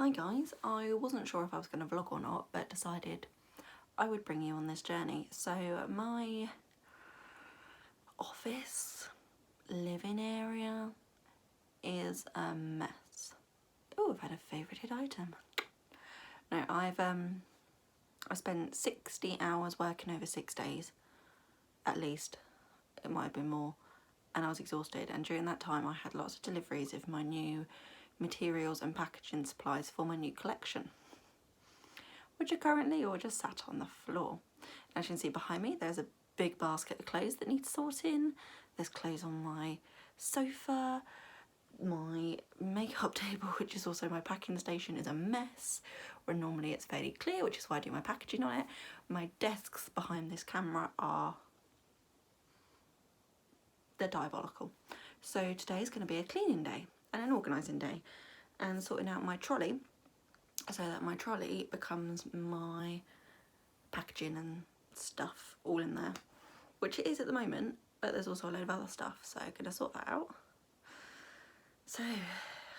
Hi guys, I wasn't sure if I was going to vlog or not, but decided I would bring you on this journey. So my office living area is a mess. Oh, I've had a favourited item. No, I spent 60 hours working over 6 days, at least. It might have been more, and I was exhausted, and during that time I had lots of deliveries of my new materials and packaging supplies for my new collection, which are currently all just sat on the floor. As you can see behind me, there's a big basket of clothes that need sorting. There's clothes on my sofa. My makeup table, which is also my packing station, is a mess, where normally it's fairly clear, which is why I do my packaging on it. My desks behind this camera they're diabolical. So today is going to be a cleaning day and an organising day and sorting out my trolley so that my trolley becomes my packaging and stuff all in there, which it is at the moment, but there's also a load of other stuff, so I'm going to sort that out. So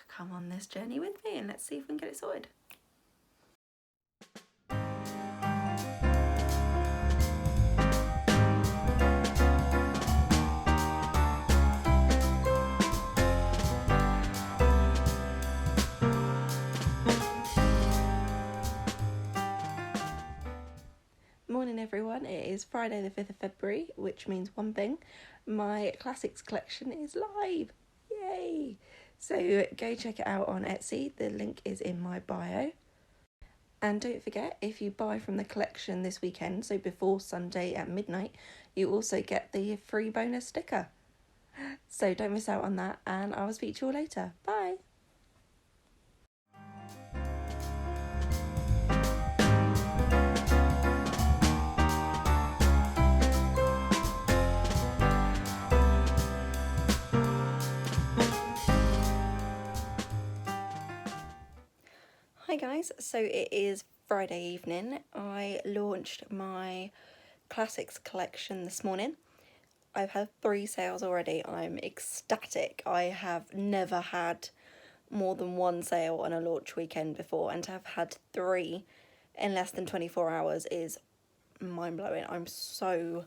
come on this journey with me and let's see if we can get it sorted. Morning everyone, it is Friday the 5th of February, which means one thing: my classics collection is live! Yay! So go check it out on Etsy, the link is in my bio. And don't forget, if you buy from the collection this weekend, so before Sunday at midnight, you also get the free bonus sticker. So don't miss out on that, and I will speak to you all later. Bye! Hi guys, so it is Friday evening. I launched my classics collection this morning. I've had 3 sales already. I'm ecstatic. I have never had more than 1 sale on a launch weekend before, and to have had 3 in less than 24 hours is mind-blowing. I'm so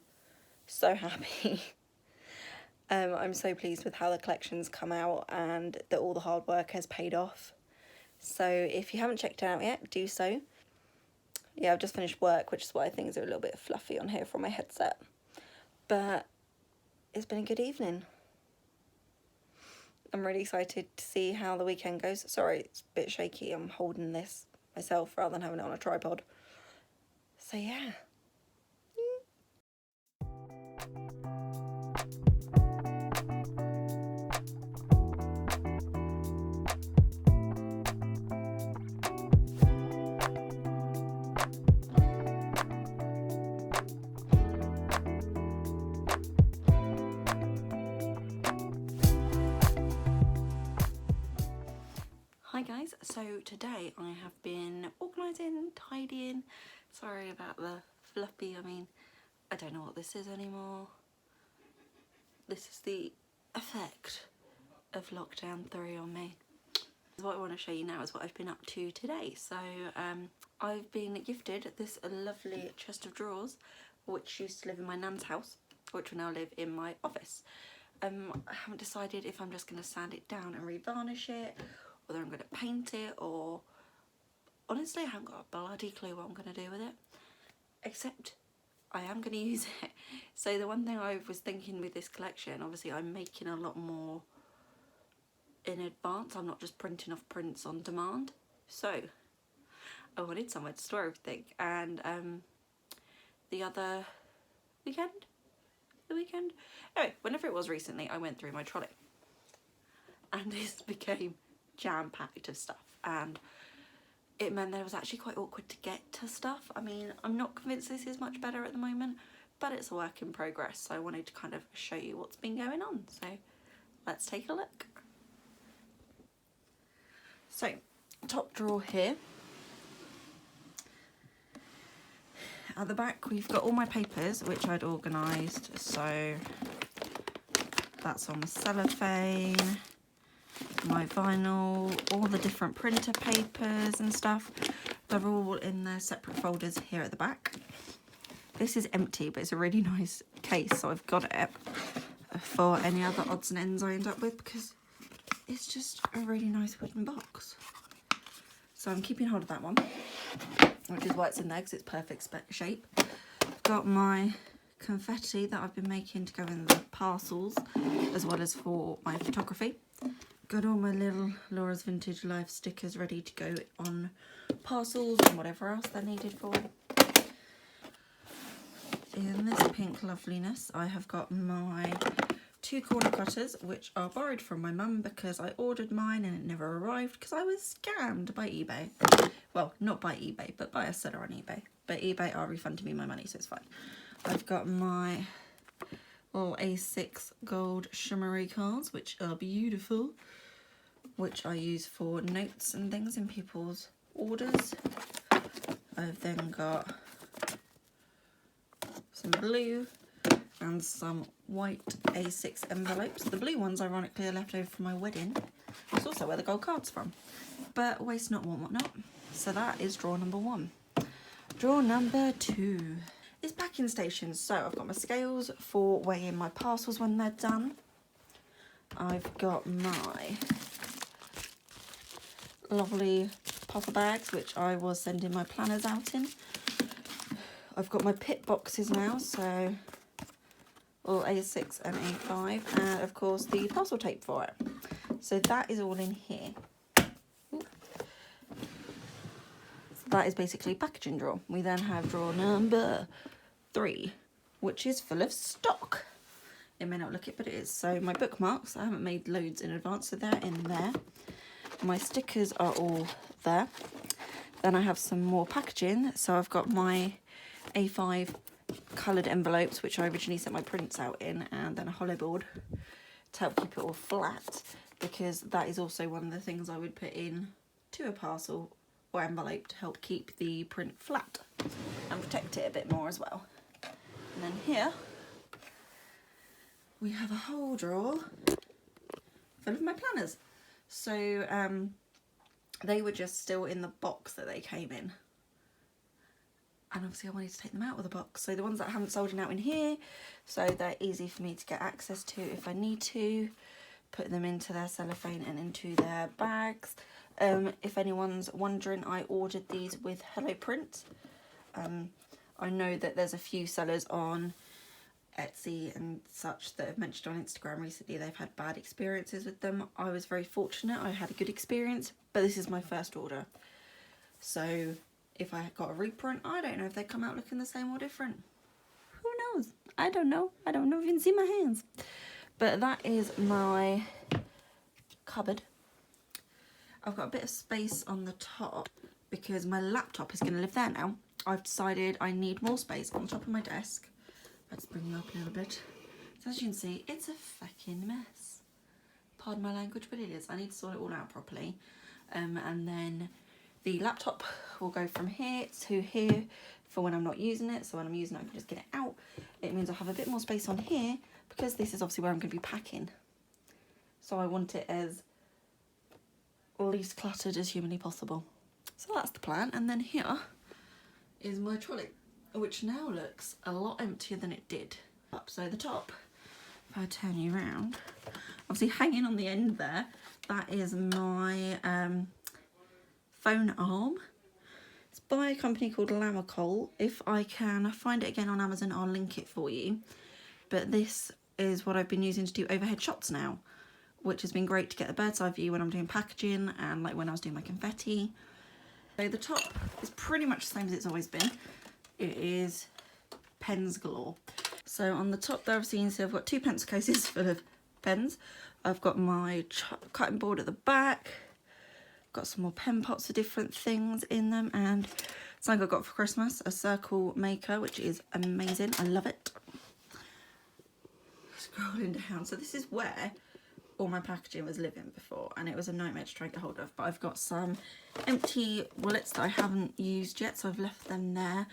happy. I'm so pleased with how the collection's come out and that all the hard work has paid off. So if you haven't checked it out yet, do so. Yeah, I've just finished work, which is why things are a little bit fluffy on here from my headset. But it's been a good evening. I'm really excited to see how the weekend goes. Sorry, it's a bit shaky. I'm holding this myself rather than having it on a tripod. So yeah. Hi guys, so today I have been organising, tidying. Sorry about the fluffy, I don't know what this is anymore. This is the effect of lockdown 3 on me. What I want to show you now is what I've been up to today. So I've been gifted this lovely chest of drawers, which used to live in my nan's house, which will now live in my office. I haven't decided if I'm just going to sand it down and revarnish it, whether I'm going to paint it, or honestly I haven't got a bloody clue what I'm going to do with it, except I am going to use it. So the one thing I was thinking with this collection, obviously I'm making a lot more in advance. I'm not just printing off prints on demand, so I wanted somewhere to store everything. And the weekend, anyway, whenever it was recently, I went through my trolley and this became jam-packed of stuff, and it meant that it was actually quite awkward to get to stuff. I'm not convinced this is much better at the moment, but it's a work in progress, so I wanted to kind of show you what's been going on. So let's take a look. So, top drawer here. At the back we've got all my papers, which I'd organised, so that's on cellophane. my vinyl, all the different printer papers and stuff. They're all in their separate folders here at the back. This is empty, but it's a really nice case, so I've got it for any other odds and ends I end up with, because it's just a really nice wooden box. So I'm keeping hold of that one, which is why it's in there, because it's perfect shape. I've got my confetti that I've been making to go in the parcels, as well as for my photography. Got all my little Laura's Vintage Life stickers ready to go on parcels and whatever else they're needed for. In this pink loveliness, I have got my 2 corner cutters, which are borrowed from my mum because I ordered mine and it never arrived because I was scammed by eBay. Well, not by eBay, but by a seller on eBay. But eBay are refunding me my money, so it's fine. I've got my little A6 gold shimmery cards, which are beautiful, which I use for notes and things in people's orders. I've then got some blue and some white A6 envelopes. The blue ones, ironically, are left over from my wedding. It's also where the gold card's from. But waste not, want what not. So that is drawer number 1. Drawer number 2 is packing stations. So I've got my scales for weighing my parcels when they're done. I've got my lovely puffer bags, which I was sending my planners out in. I've got my pit boxes now, so all A6 and A5, and of course the parcel tape for it. So that is all in here. So that is basically packaging drawer. We then have drawer number 3, which is full of stock. It may not look it, but it is. So my bookmarks, I haven't made loads in advance, so they're in there. My stickers are all there. Then I have some more packaging. So I've got my A5 coloured envelopes, which I originally sent my prints out in, and then a hollow board to help keep it all flat, because that is also one of the things I would put in to a parcel or envelope to help keep the print flat and protect it a bit more as well. And then here we have a whole drawer full of my planners. So they were just still in the box that they came in, and obviously I wanted to take them out of the box. So the ones that I haven't sold are now in here, so they're easy for me to get access to if I need to, put them into their cellophane and into their bags. If anyone's wondering, I ordered these with Hello Print. I know that there's a few sellers on Etsy and such that have mentioned on Instagram recently they've had bad experiences with them. I was very fortunate, I had a good experience, but this is my first order. So if I got a reprint, I don't know if they come out looking the same or different. Who knows? I don't know. I don't know if you can see my hands. But that is my cupboard. I've got a bit of space on the top because my laptop is going to live there now. I've decided I need more space on top of my desk. Let's bring you up a little bit. So as you can see, it's a fucking mess. Pardon my language, but it is. I need to sort it all out properly. And then the laptop will go from here to here for when I'm not using it. So when I'm using it, I can just get it out. It means I'll have a bit more space on here because this is obviously where I'm going to be packing. So I want it as least cluttered as humanly possible. So that's the plan. And then here is my trolley, which now looks a lot emptier than it did. So the top, if I turn you around, obviously hanging on the end there, that is my phone arm. It's by a company called Lamacol. If I can find it again on Amazon, I'll link it for you. But this is what I've been using to do overhead shots now, which has been great to get a bird's eye view when I'm doing packaging and like when I was doing my confetti. So the top is pretty much the same as it's always been. It is pens galore. So on the top there, obviously you can see I've got 2 pencil cases full of pens. I've got my cutting board at the back. Got some more pen pots for different things in them, and something I got for Christmas, a circle maker, which is amazing. I love it. Scrolling down, so this is where all my packaging was living before, and it was a nightmare to try and get hold of. But I've got some empty wallets that I haven't used yet, so I've left them there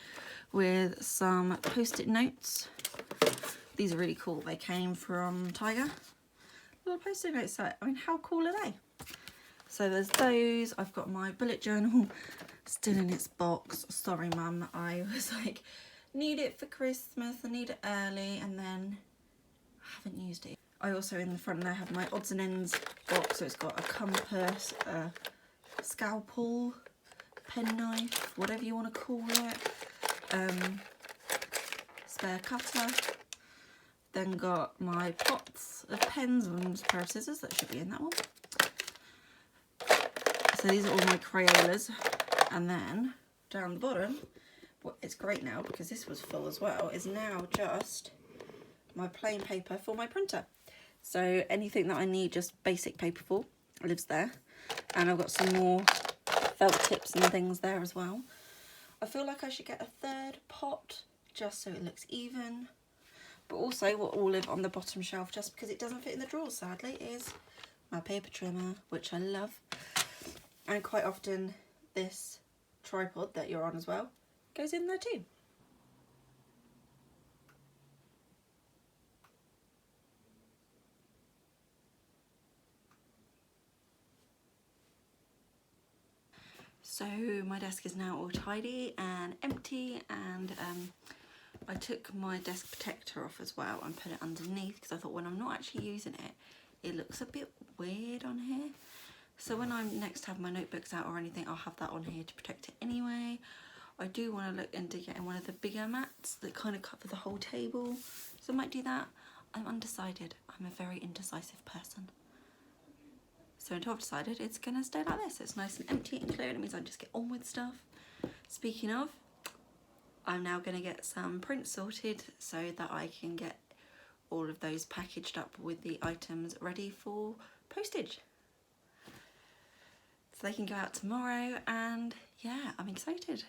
with some post-it notes. These are really cool. They came from Tiger. little post-it note set. I mean, how cool are they? So there's those. I've got my bullet journal still in its box. Sorry, Mum. I was like, need it for Christmas. I need it early, and then I haven't used it. I also, in the front there, have my odds and ends box. So it's got a compass, a scalpel, penknife, whatever you want to call it, spare cutter. Then got my pots of pens and a pair of scissors. That should be in that one. So these are all my Crayolas. And then down the bottom, what it's great now, because this was full as well, is now just my plain paper for my printer. So anything that I need just basic paper for lives there. And I've got some more felt tips and things there as well. I feel like I should get a third pot just so it looks even. But also what will live on the bottom shelf, just because it doesn't fit in the drawers sadly, is my paper trimmer, which I love. And quite often this tripod that you're on as well goes in there too. So my desk is now all tidy and empty, and I took my desk protector off as well and put it underneath, because I thought when I'm not actually using it, it looks a bit weird on here. So when I next have my notebooks out or anything, I'll have that on here to protect it anyway. I do want to look into getting one of the bigger mats that kind of cover the whole table, so I might do that. I'm undecided. I'm a very indecisive person. So until I've decided, it's going to stay like this. It's nice and empty and clear, and it means I just get on with stuff. Speaking of, I'm now going to get some prints sorted so that I can get all of those packaged up with the items ready for postage. So they can go out tomorrow, and yeah, I'm excited.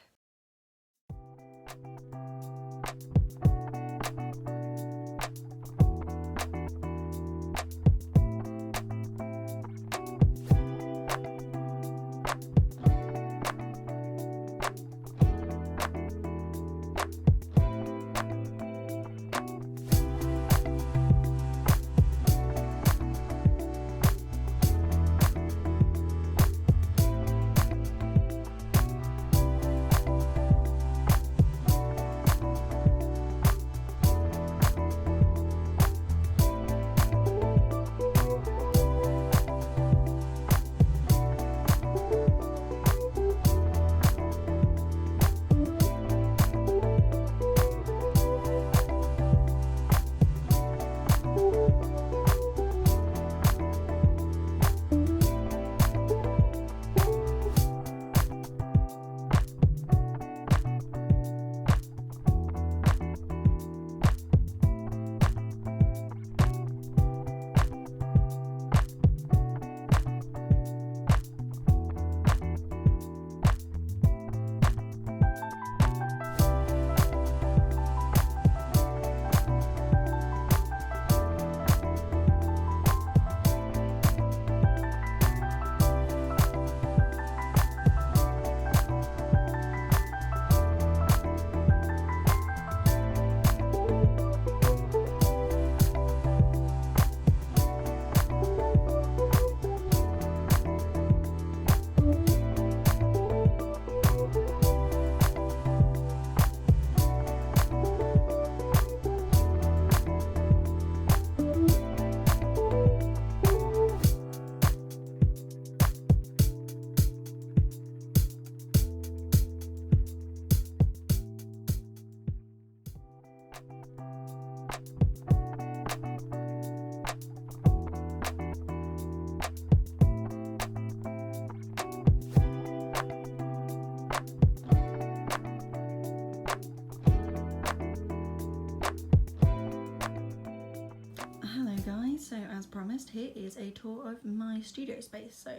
So as promised, here is a tour of my studio space. So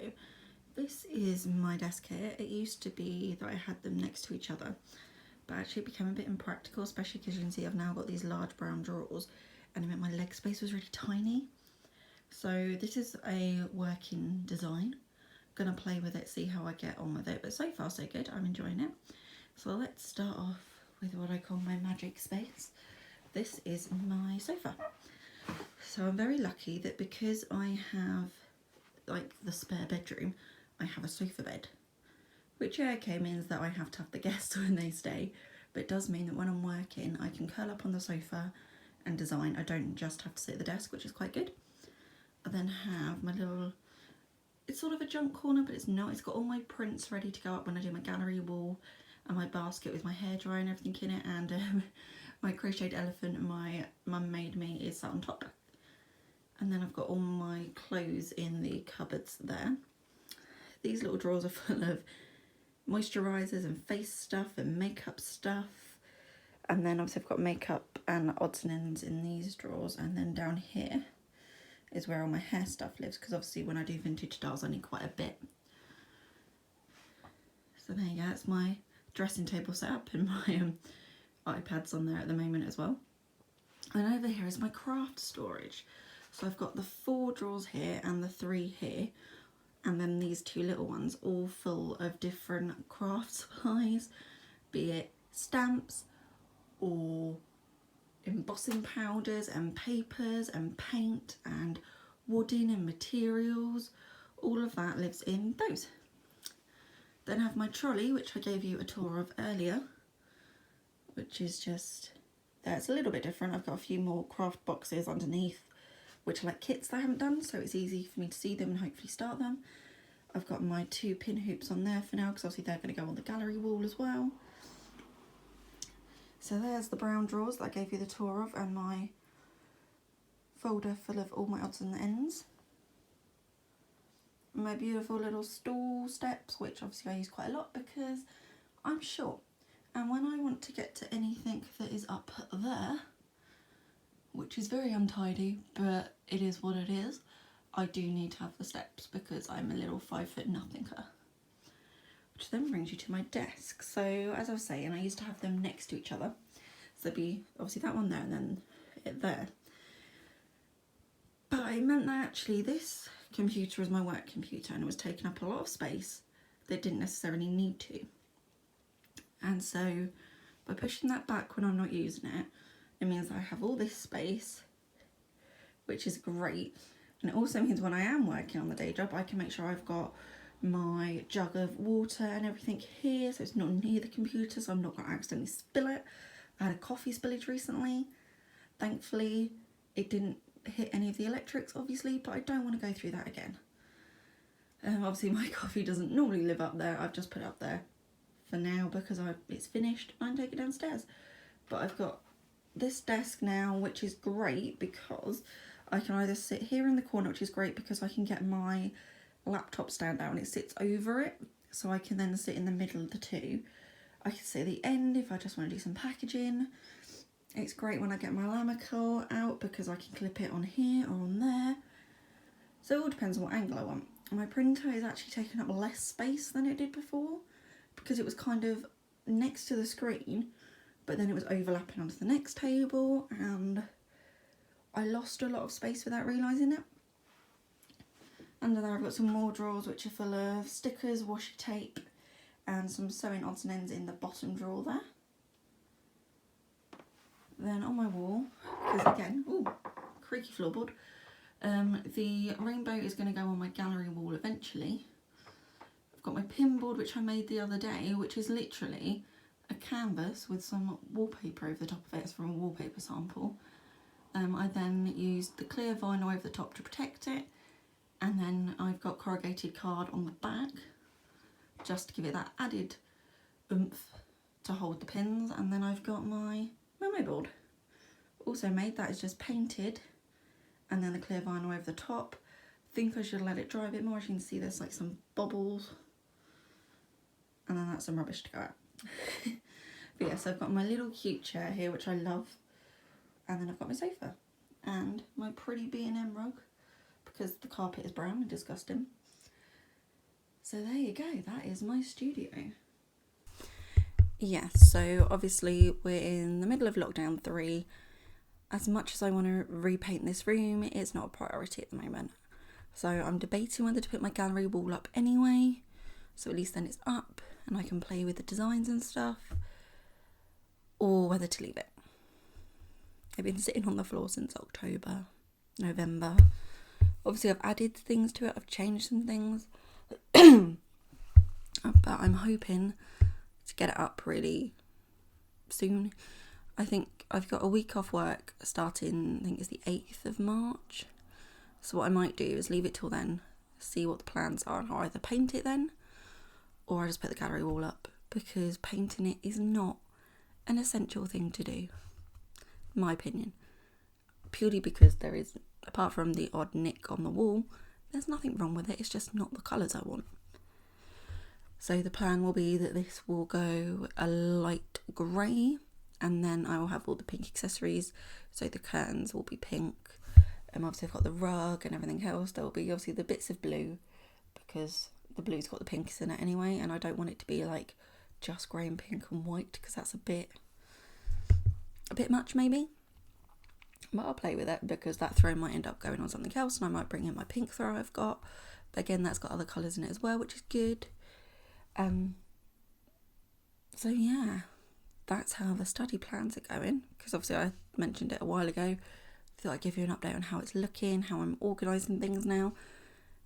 this is my desk here. It used to be that I had them next to each other, but actually it became a bit impractical, especially because you can see I've now got these large brown drawers, and it meant my leg space was really tiny. So this is a working design. Gonna play with it, see how I get on with it, but so far so good. I'm enjoying it. So let's start off with what I call my magic space. This is my sofa. So I'm very lucky that because I have like the spare bedroom, I have a sofa bed, which okay means that I have to have the guests when they stay, but it does mean that when I'm working I can curl up on the sofa and design. I don't just have to sit at the desk, which is quite good. I then have my little, it's sort of a junk corner, but it's not. It's got all my prints ready to go up when I do my gallery wall, and my basket with my hairdryer and everything in it, and my crocheted elephant my mum made me is sat on top. And then I've got all my clothes in the cupboards there. These little drawers are full of moisturisers and face stuff and makeup stuff. And then obviously I've got makeup and odds and ends in these drawers. And then down here is where all my hair stuff lives, because obviously when I do vintage styles I need quite a bit. So there you go, that's my dressing table set up, and my iPad's on there at the moment as well. And over here is my craft storage. So I've got the 4 drawers here and the 3 here, and then these 2 little ones all full of different craft supplies, be it stamps or embossing powders and papers and paint and wooding and materials. All of that lives in those. Then I have my trolley, which I gave you a tour of earlier, which is just there. It's a little bit different. I've got a few more craft boxes underneath, which are like kits that I haven't done, so it's easy for me to see them and hopefully start them. I've got my 2 pin hoops on there for now, because obviously they're going to go on the gallery wall as well. So there's the brown drawers that I gave you the tour of, and my folder full of all my odds and ends. My beautiful little stool steps, which obviously I use quite a lot because I'm short. And when I want to get to anything that is up there, which is very untidy, but it is what it is, I do need to have the steps because I'm a little 5' nothinger. Which then brings you to my desk. So as I was saying, I used to have them next to each other. So there'd be obviously that one there and then it there. But it meant that actually this computer is my work computer, and it was taking up a lot of space that didn't necessarily need to. And so by pushing that back when I'm not using it, it means that I have all this space, which is great. And it also means when I am working on the day job, I can make sure I've got my jug of water and everything here, so it's not near the computer, so I'm not going to accidentally spill it. I had a coffee spillage recently. Thankfully, it didn't hit any of the electrics, obviously, but I don't want to go through that again. Obviously, my coffee doesn't normally live up there. I've just put it up there for now because it's finished and I can take it downstairs. But I've got this desk now, which is great because I can either sit here in the corner, which is great because I can get my laptop stand out and it sits over it, so I can then sit in the middle of the two. I can sit at the end if I just want to do some packaging. It's great when I get my Lamical out because I can clip it on here or on there. So it all depends on what angle I want. My printer is actually taking up less space than it did before because it was kind of next to the screen, but then it was overlapping onto the next table and I lost a lot of space without realising it. Under there I've got some more drawers which are full of stickers, washi tape and some sewing odds and ends in the bottom drawer there. Then on my wall, because again, ooh, creaky floorboard, the rainbow is going to go on my gallery wall eventually. I've got my pin board which I made the other day, which is literally a canvas with some wallpaper over the top of it. It's from a wallpaper sample. I then used the clear vinyl over the top to protect it, and then I've got corrugated card on the back just to give it that added oomph to hold the pins. And then I've got my memo board also made, that is just painted, and then the clear vinyl over the top. I think I should let it dry a bit more. As you can see, there's like some bubbles, and then that's some rubbish to go out. But yeah, so I've got my little cute chair here which I love, and then I've got my sofa and my pretty B&M rug because the carpet is brown and disgusting. So there you go, that is my studio. Yeah, so obviously we're in the middle of lockdown 3. As much as I want to repaint this room, it's not a priority at the moment. So I'm debating whether to put my gallery wall up anyway, so at least then it's up and I can play with the designs and stuff, or whether to leave it. I've been sitting on the floor since October November. Obviously I've added things to it, I've changed some things, but I'm hoping to get it up really soon. I think I've got a week off work starting, I think it's the 8th of March. So what I might do is leave it till then, see what the plans are, and I'll either paint it then or I just put the gallery wall up, because painting it is not an essential thing to do, in my opinion. Purely because there is, apart from the odd nick on the wall, there's nothing wrong with it, it's just not the colours I want. So the plan will be that this will go a light grey, and then I will have all the pink accessories, so the curtains will be pink, and obviously I've got the rug and everything else. There will be obviously the bits of blue, because the blue's got the pinks in it anyway, and I don't want it to be like just grey and pink and white, because that's a bit much maybe. But I'll play with it, because that throw might end up going on something else, and I might bring in my pink throw I've got, but again that's got other colours in it as well, which is good. So yeah, that's how the study plans are going, because obviously I mentioned it a while ago. I thought I'd give you an update on how it's looking, how I'm organising things now.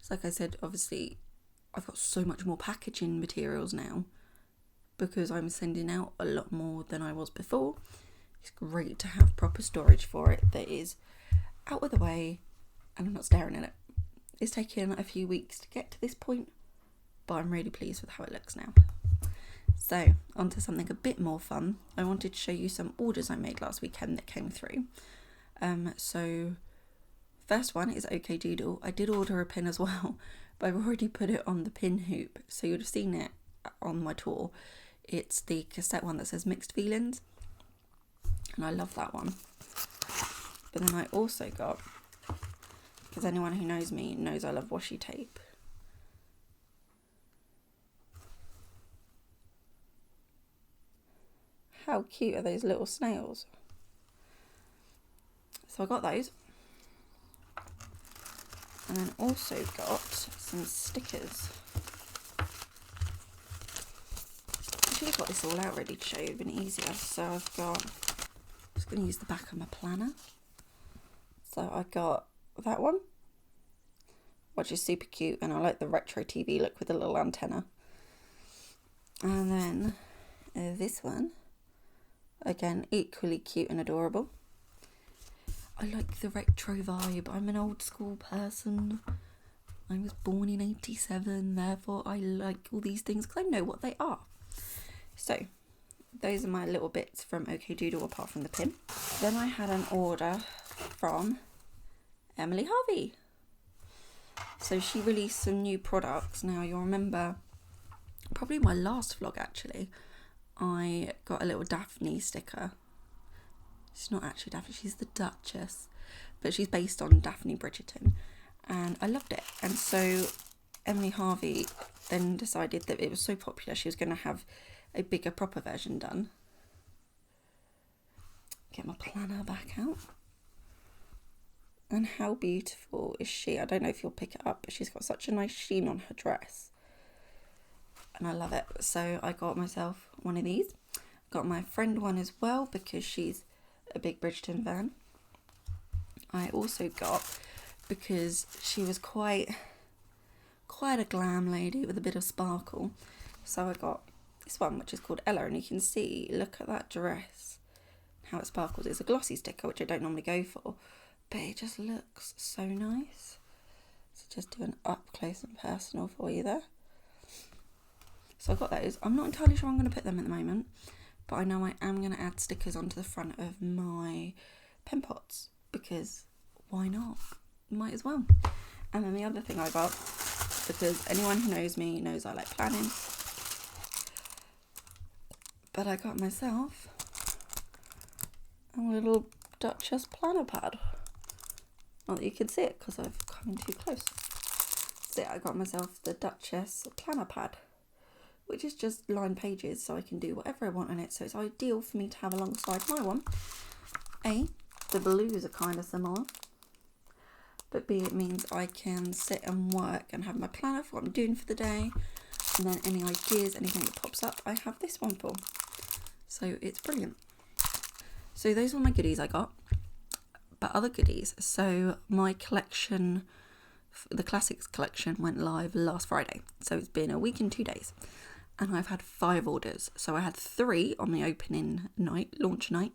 So like I said, obviously I've got so much more packaging materials now, because I'm sending out a lot more than I was before. It's great to have proper storage for it that is out of the way and I'm not staring at it. It's taken a few weeks to get to this point, but I'm really pleased with how it looks now. So on to something a bit more fun. I wanted to show you some orders I made last weekend that came through. So first one is OK Doodle. I did order a pin as well, but I've already put it on the pin hoop, so you'd have seen it on my tour. It's the cassette one that says Mixed Feelings, and I love that one. But then I also got, because anyone who knows me knows I love washi tape, how cute are those little snails? So I got those, and then also got some stickers. I should have got this all out ready to show you, it'd been easier. So I've got, I'm just going to use the back of my planner. So I got that one, which is super cute, and I like the retro TV look with the little antenna. And then this one, again, equally cute and adorable. I like the retro vibe. I'm an old school person. I was born in 87, therefore I like all these things because I know what they are. So those are my little bits from OK Doodle apart from the pin. Then I had an order from Emily Harvey. So she released some new products. Now you'll remember, probably my last vlog actually, I got a little Daphne sticker. She's not actually Daphne, she's the Duchess, but she's based on Daphne Bridgerton, and I loved it. And so Emily Harvey then decided that it was so popular she was going to have a bigger proper version done. Get my planner back out. And how beautiful is she? I don't know if you'll pick it up, but she's got such a nice sheen on her dress, and I love it. So I got myself one of these. Got my friend one as well because she's a big Bridgerton fan. I also got, because she was quite a glam lady with a bit of sparkle, so I got this one which is called Ella, and you can see, look at that dress, how it sparkles. It's a glossy sticker which I don't normally go for, but it just looks so nice. So just do an up close and personal for you there. So I got those. I'm not entirely sure I'm going to put them at the moment, but I know I am going to add stickers onto the front of my pen pots, because why not? Might as well. And then the other thing I got, because anyone who knows me knows I like planning, but I got myself a little Duchess planner pad. Not that you can see it because I've come in too close. So I got myself the Duchess planner pad, which is just lined pages, so I can do whatever I want on it. So it's ideal for me to have alongside my one. A, the blues are kind of similar, but B, it means I can sit and work and have my planner for what I'm doing for the day, and then any ideas, anything that pops up, I have this one for. So it's brilliant. So those were my goodies I got, but other goodies. So my collection, the classics collection, went live last Friday. So it's been a week and 2 days. And I've had 5 orders. So I had 3 on the opening night, launch night.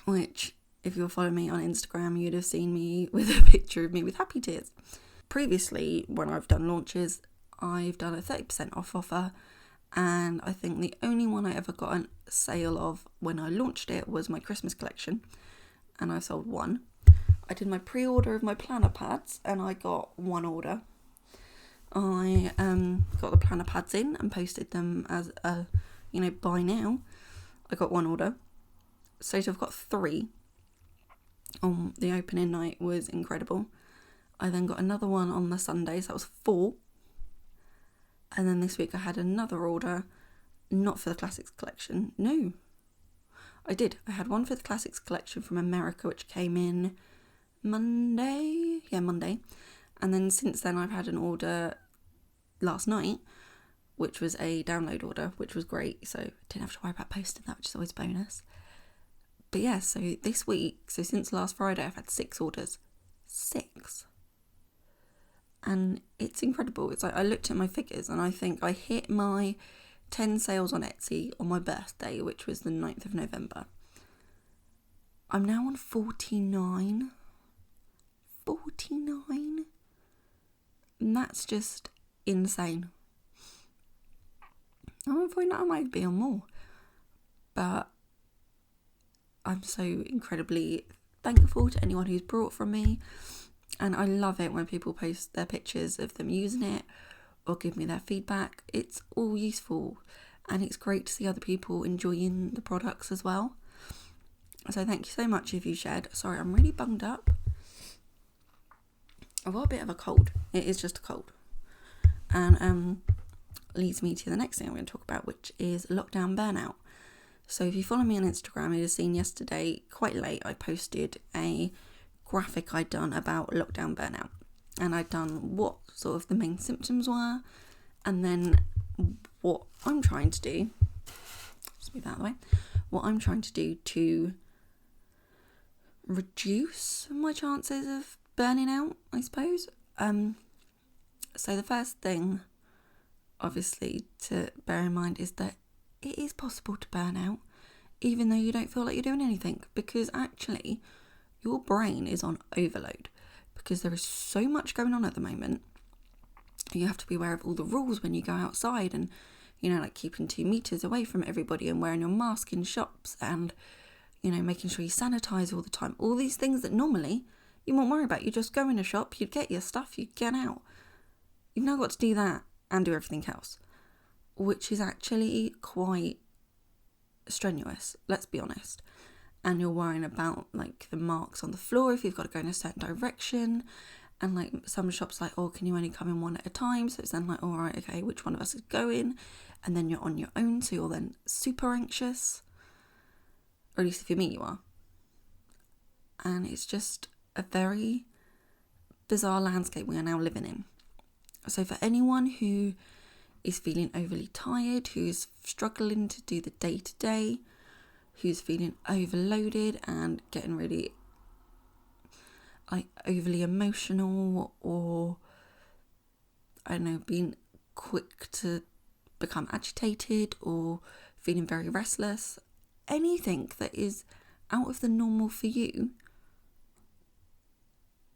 Which, if you'll follow me on Instagram, you'd have seen me with a picture of me with happy tears. Previously, when I've done launches, I've done a 30% off offer. And I think the only one I ever got a sale of when I launched it was my Christmas collection. And I sold 1. I did my pre-order of my planner pads and I got 1 order. I got the planner pads in and posted them as a, buy now. I got 1 order. So I've got 3. The opening night was incredible. I then got another one on the Sunday, so that was 4. And then this week I had another order, not for the Classics collection. No, I did. I had one for the Classics collection from America, which came in Monday. Yeah, Monday. And then since then I've had an order last night, which was a download order, which was great. So I didn't have to worry about posting that, which is always a bonus. But yeah, so this week, so since last Friday, I've had 6 orders. 6. And it's incredible. It's like I looked at my figures and I think I hit my 10 sales on Etsy on my birthday, which was the 9th of November. I'm now on 49. 49? And that's just insane. I'm afraid I might be on more. But I'm so incredibly thankful to anyone who's bought from me. And I love it when people post their pictures of them using it or give me their feedback. It's all useful and it's great to see other people enjoying the products as well. So thank you so much if you shared. Sorry, I'm really bunged up. I've got a bit of a cold. It is just a cold. And leads me to the next thing I'm going to talk about, which is lockdown burnout. So if you follow me on Instagram, you'd have seen yesterday, quite late, I posted a graphic I'd done about lockdown burnout. And I'd done what sort of the main symptoms were, and then what I'm trying to do, just move out of the way, what I'm trying to do to reduce my chances of burning out, I suppose. So the first thing, obviously, to bear in mind is that it is possible to burn out, even though you don't feel like you're doing anything, because actually your brain is on overload because there is so much going on at the moment. You have to be aware of all the rules when you go outside and, like keeping 2 meters away from everybody and wearing your mask in shops and, making sure you sanitize all the time. All these things that normally you won't worry about. You just go in a shop, you'd get your stuff, you'd get out. You've now got to do that and do everything else, which is actually quite strenuous, let's be honest. And you're worrying about like the marks on the floor if you've got to go in a certain direction, and like some shops like, oh, can you only come in one at a time? So it's then like, all right, okay, which one of us is going? And then you're on your own, so you're then super anxious, or at least if you're me, you are. And it's just a very bizarre landscape we are now living in. So for anyone who is feeling overly tired, who's struggling to do the day-to-day, who's feeling overloaded and getting really like overly emotional, or I don't know, being quick to become agitated or feeling very restless, anything that is out of the normal for you,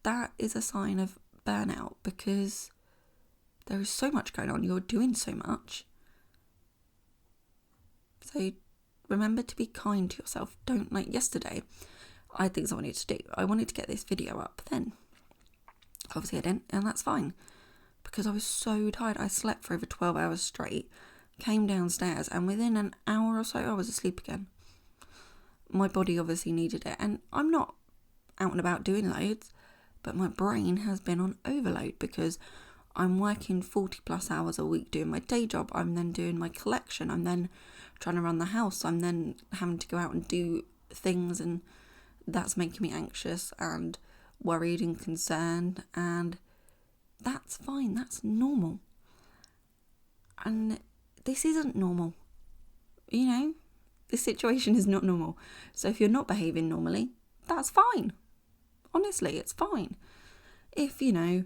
that is a sign of burnout, because there is so much going on, you're doing so much. So remember to be kind to yourself. Don't, like yesterday, I had things I wanted to do. I wanted to get this video up then. Obviously I didn't, and that's fine, because I was so tired. I slept for over 12 hours straight, came downstairs, and within an hour or so I was asleep again. My body obviously needed it, and I'm not out and about doing loads, but my brain has been on overload because I'm working 40 plus hours a week doing my day job. I'm then doing my collection. I'm then trying to run the house. I'm then having to go out and do things, and that's making me anxious and worried and concerned, and that's fine. That's normal. And this isn't normal. This situation is not normal. So if you're not behaving normally, that's fine. Honestly, it's fine. If, you know,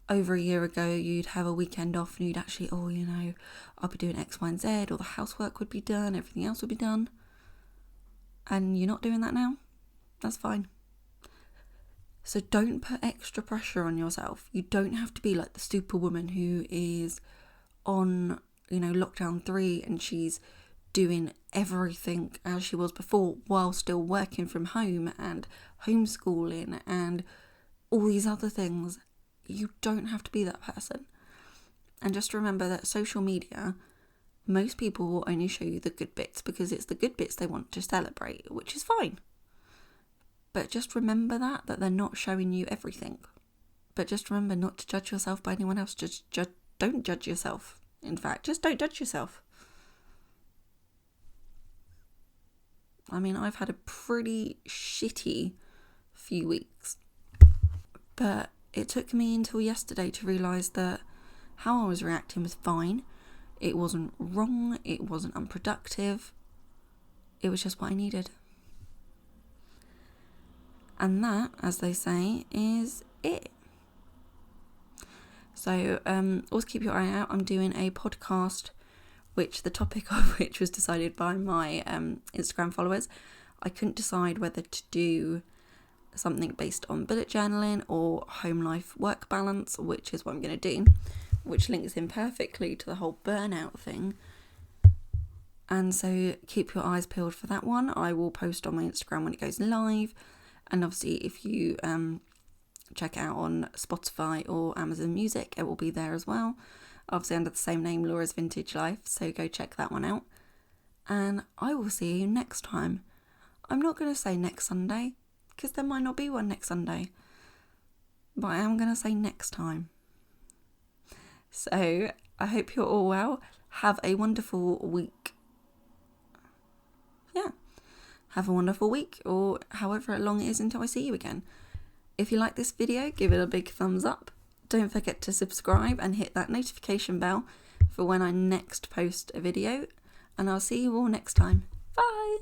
over a year ago you'd have a weekend off and you'd actually, oh, you know, I'll be doing X, Y, and Z, or the housework would be done, everything else would be done, and you're not doing that now, that's fine. So don't put extra pressure on yourself. You don't have to be like the superwoman who is on, you know, lockdown 3 and she's doing everything as she was before while still working from home and homeschooling and all these other things. You don't have to be that person. And just remember that social media, most people will only show you the good bits because it's the good bits they want to celebrate, which is fine. But just remember that they're not showing you everything. But just remember not to judge yourself by anyone else. Just don't judge yourself. In fact, just don't judge yourself. I mean, I've had a pretty shitty few weeks. But it took me until yesterday to realise that how I was reacting was fine. It wasn't wrong. It wasn't unproductive. It was just what I needed. And that, as they say, is it. So always keep your eye out. I'm doing a podcast, which the topic of which was decided by my Instagram followers. I couldn't decide whether to do something based on bullet journaling or home life work balance, which is what I'm going to do, which links in perfectly to the whole burnout thing. And so keep your eyes peeled for that one. I will post on my Instagram when it goes live. And obviously, if you check it out on Spotify or Amazon Music, it will be there as well. Obviously, under the same name, Laura's Vintage Life. So go check that one out. And I will see you next time. I'm not going to say next Sunday, because there might not be one next Sunday. But I am going to say next time. So I hope you're all well. Have a wonderful week. Yeah. Have a wonderful week, or however long it is until I see you again. If you like this video, give it a big thumbs up. Don't forget to subscribe and hit that notification bell for when I next post a video. And I'll see you all next time. Bye!